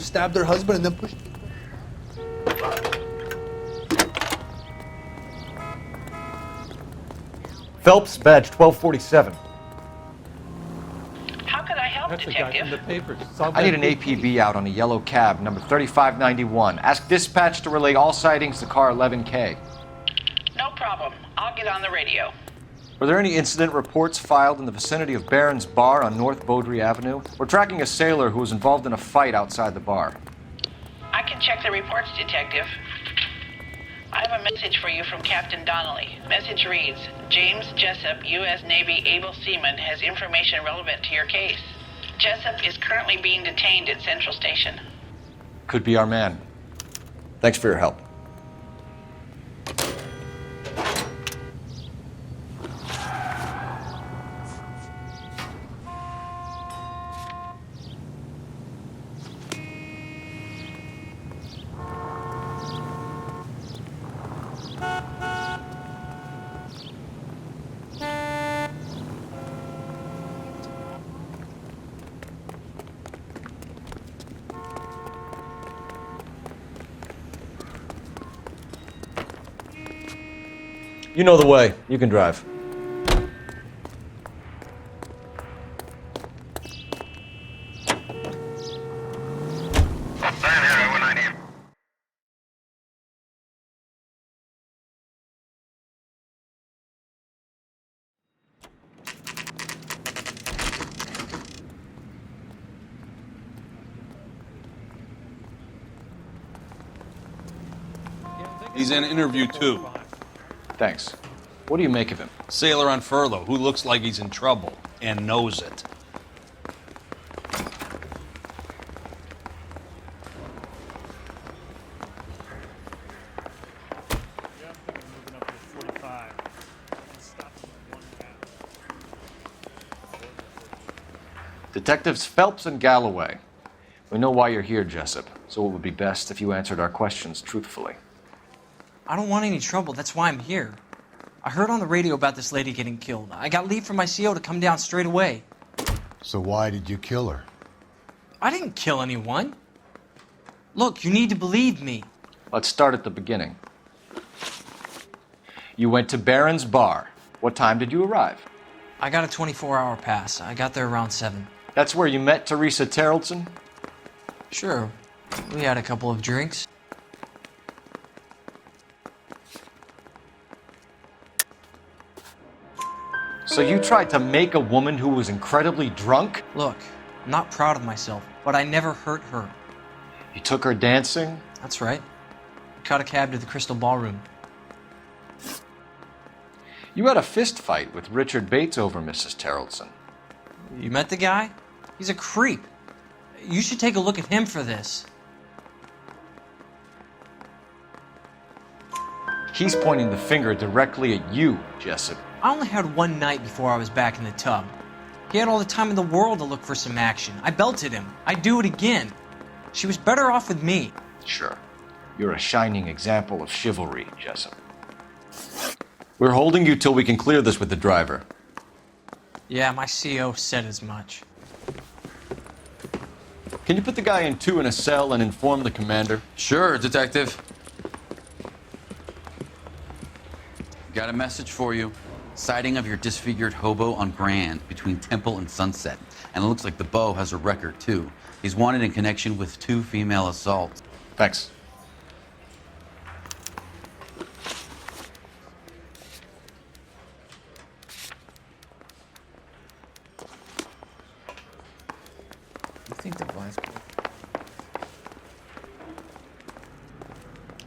stabbed her husband and then pushed him. Phelps, badge 1247. How could I help, That's the guy Detective? from the papers. I need an APB out on a yellow cab, number 3591. Ask dispatch to relay all sightings to car 11K. No problem. I'll get on the radio. Were there any incident reports filed in the vicinity of Barron's Bar on North Beaudry Avenue? We're tracking a sailor who was involved in a fight outside the bar. I can check the reports, Detective. I have a message for you from Captain Donnelly. Message reads, James Jessup, U.S. Navy able seaman, has information relevant to your case. Jessup is currently being detained at Central Station. Could be our man. Thanks for your help. You know the way. You can drive. He's in interview 2. Thanks. What do you make of him? Sailor on furlough who looks like he's in trouble and knows it. Detectives Phelps and Galloway. We know why you're here, Jessup, so it would be best if you answered our questions truthfully. I don't want any trouble. That's why I'm here. I heard on the radio about this lady getting killed. I got leave from my CO to come down straight away. So why did you kill her? I didn't kill anyone. Look, you need to believe me. Let's start at the beginning. You went to Barron's Bar. What time did you arrive? I got a 24-hour pass. I got there around 7. That's where you met Teresa Terrellson? Sure. We had a couple of drinks. So you tried to make a woman who was incredibly drunk? Look, I'm not proud of myself, but I never hurt her. You took her dancing? That's right. Caught a cab to the Crystal Ballroom. You had a fist fight with Richard Bates over Mrs. Terrellson. You met the guy? He's a creep. You should take a look at him for this. He's pointing the finger directly at you, Jessup. I only had one night before I was back in the tub. He had all the time in the world to look for some action. I belted him. I'd do it again. She was better off with me. Sure. You're a shining example of chivalry, Jessup. We're holding you till we can clear this with the driver. Yeah, my CO said as much. Can you put the guy in 2 in a cell and inform the commander? Sure, Detective. Got a message for you. Sighting of your disfigured hobo on Grand between Temple and Sunset. And it looks like the beau has a record, too. He's wanted in connection with 2 female assaults. Thanks. You think the glass...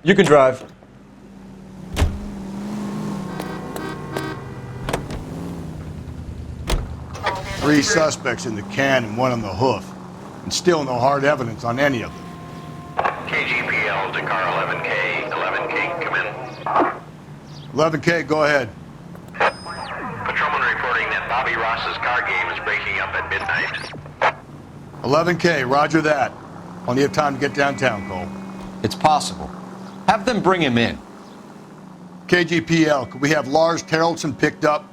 You can drive. Three suspects in the can and one on the hoof. And still no hard evidence on any of them. KGPL to car 11K. 11K, come in. 11K, go ahead. Patrolman reporting that Bobby Ross's car game is breaking up at midnight. 11K, roger that. Plenty of time to get downtown, Cole. It's possible. Have them bring him in. KGPL, could we have Lars Terrellson picked up?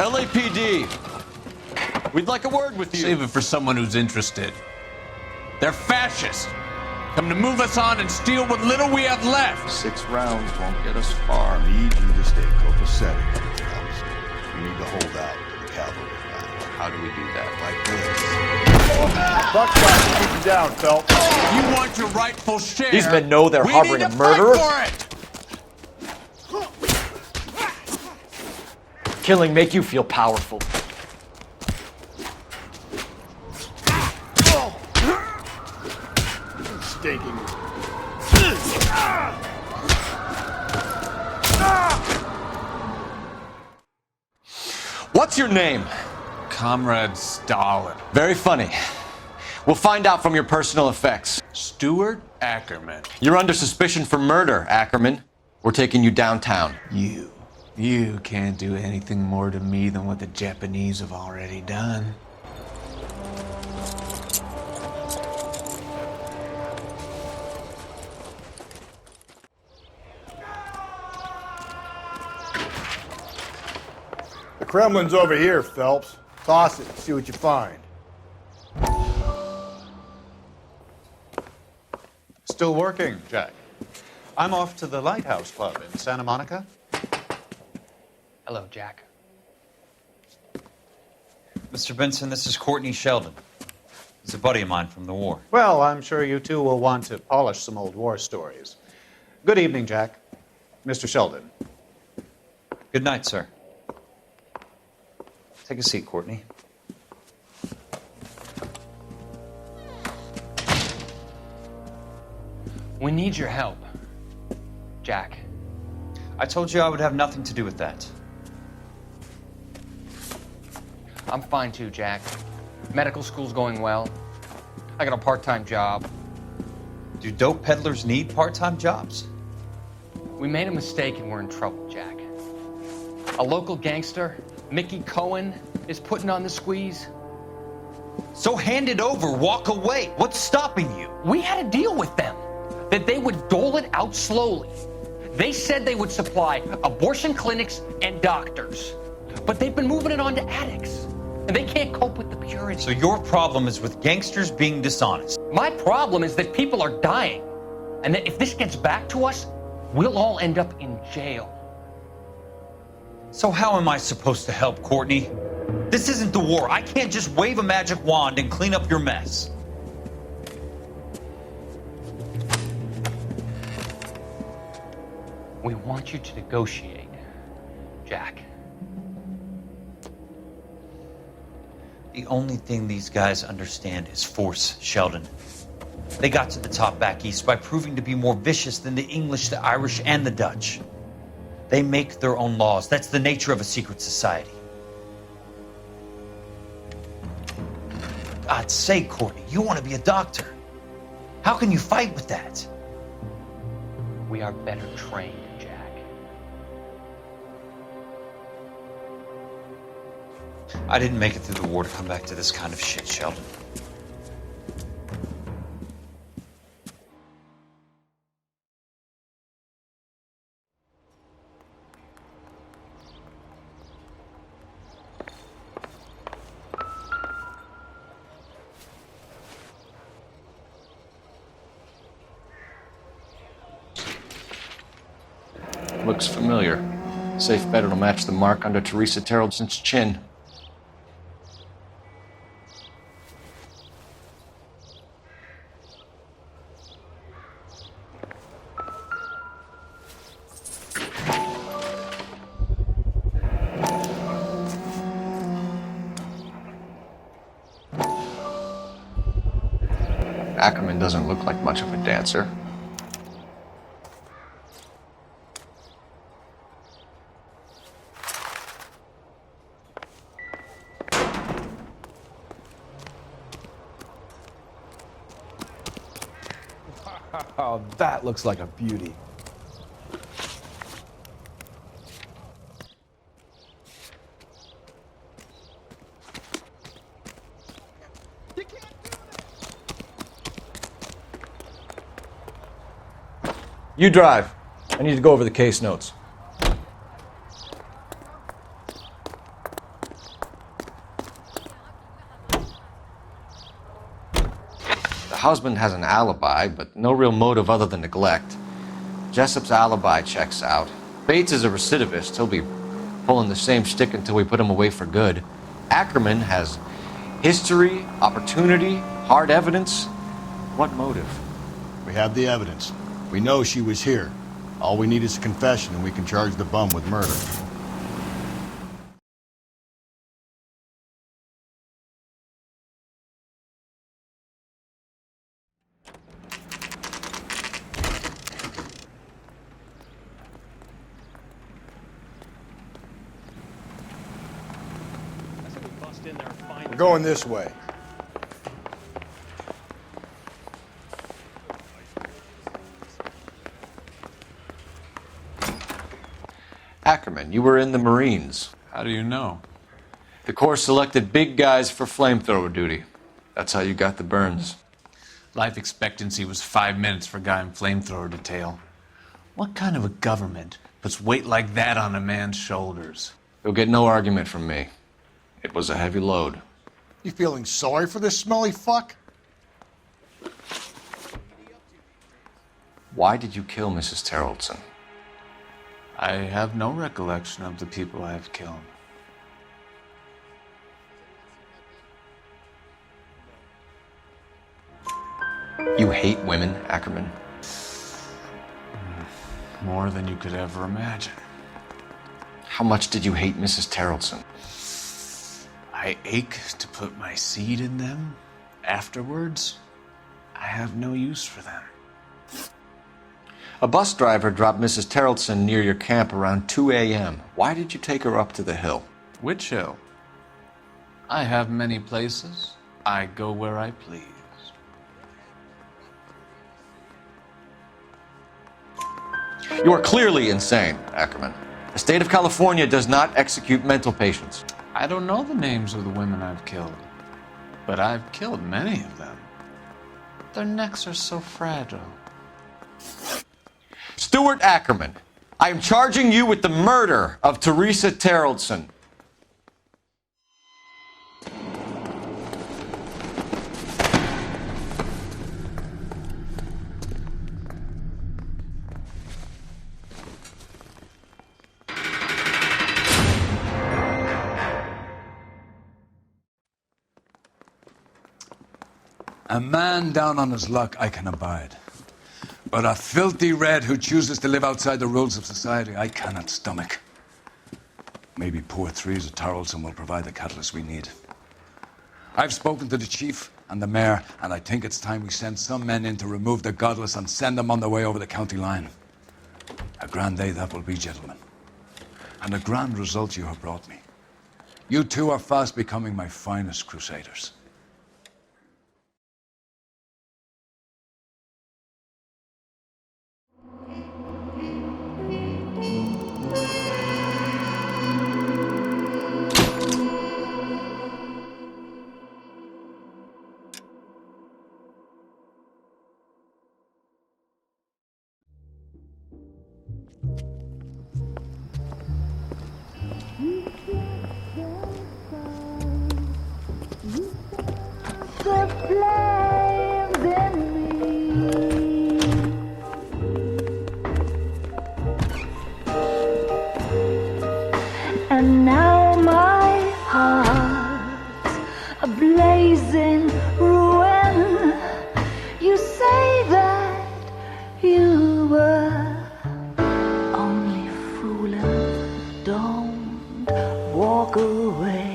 LAPD. We'd like a word with you. Save it for someone who's interested. They're fascists. Come to move us on and steal what little we have left. 6 rounds won't get us far. I need you to stay copacetic, Phelps. You need to hold out to the cavalry round. How do we do that? Like this. Buckshot, keep you down, Phelps. You want your rightful share. These men know they're we harboring need a to murderer. Fight for it. Killing make you feel powerful. Stinking. What's your name? Comrade Stalin. Very funny. We'll find out from your personal effects. Stuart Ackerman. You're under suspicion for murder, Ackerman. We're taking you downtown. You can't do anything more to me than what the Japanese have already done. The Kremlin's over here, Phelps. Toss it and see what you find. Still working, Jack. I'm off to the Lighthouse Club in Santa Monica. Hello, Jack. Mr. Benson, this is Courtney Sheldon. He's a buddy of mine from the war. Well, I'm sure you two will want to polish some old war stories. Good evening, Jack. Mr. Sheldon. Good night, sir. Take a seat, Courtney. We need your help, Jack. I told you I would have nothing to do with that. I'm fine too, Jack. Medical school's going well. I got a part-time job. Do dope peddlers need part-time jobs? We made a mistake and we're in trouble, Jack. A local gangster, Mickey Cohen, is putting on the squeeze. So hand it over, walk away. What's stopping you? We had a deal with them that they would dole it out slowly. They said they would supply abortion clinics and doctors, but they've been moving it on to addicts, and they can't cope with the purity. So your problem is with gangsters being dishonest. My problem is that people are dying, and that if this gets back to us, we'll all end up in jail. So how am I supposed to help, Courtney? This isn't the war. I can't just wave a magic wand and clean up your mess. We want you to negotiate, Jack. The only thing these guys understand is force, Sheldon. They got to the top back east by proving to be more vicious than the English, the Irish, and the Dutch. They make their own laws. That's the nature of a secret society. For God's sake, Courtney, you want to be a doctor. How can you fight with that? We are better trained, Jack. I didn't make it through the war to come back to this kind of shit, Sheldon. Looks familiar. Safe bet it'll match the mark under Teresa Terrelson's chin. Ackerman doesn't look like much of a dancer. Oh, that looks like a beauty. You drive. I need to go over the case notes. husband has an alibi, but no real motive other than neglect. Jessup's alibi checks out. Bates is a recidivist. He'll be pulling the same shtick until we put him away for good. Ackerman has history, opportunity, hard evidence. What motive? We have the evidence. We know she was here. All we need is a confession, and we can charge the bum with murder. We're going this way. Ackerman, you were in the Marines. How do you know? The Corps selected big guys for flamethrower duty. That's how you got the burns. Life expectancy was 5 minutes for a guy in flamethrower detail. What kind of a government puts weight like that on a man's shoulders? You'll get no argument from me. It was a heavy load. You feeling sorry for this smelly fuck? Why did you kill Mrs. Terrellson? I have no recollection of the people I have killed. You hate women, Ackerman? More than you could ever imagine. How much did you hate Mrs. Terrellson? I ache to put my seed in them. Afterwards, I have no use for them. A bus driver dropped Mrs. Terrellson near your camp around 2 a.m. Why did you take her up to the hill? Which hill? I have many places. I go where I please. You are clearly insane, Ackerman. The state of California does not execute mental patients. I don't know the names of the women I've killed, but I've killed many of them. Their necks are so fragile. Stuart Ackerman, I am charging you with the murder of Teresa Terrellson. A man down on his luck I can abide. But a filthy red who chooses to live outside the rules of society, I cannot stomach. Maybe poor Teresa Terrellson will provide the catalyst we need. I've spoken to the chief and the mayor, and I think it's time we send some men in to remove the godless and send them on their way over the county line. A grand day that will be, gentlemen. And a grand result you have brought me. You two are fast becoming my finest crusaders. And now my heart's a blazing ruin. You say that you were only fooling. Don't walk away.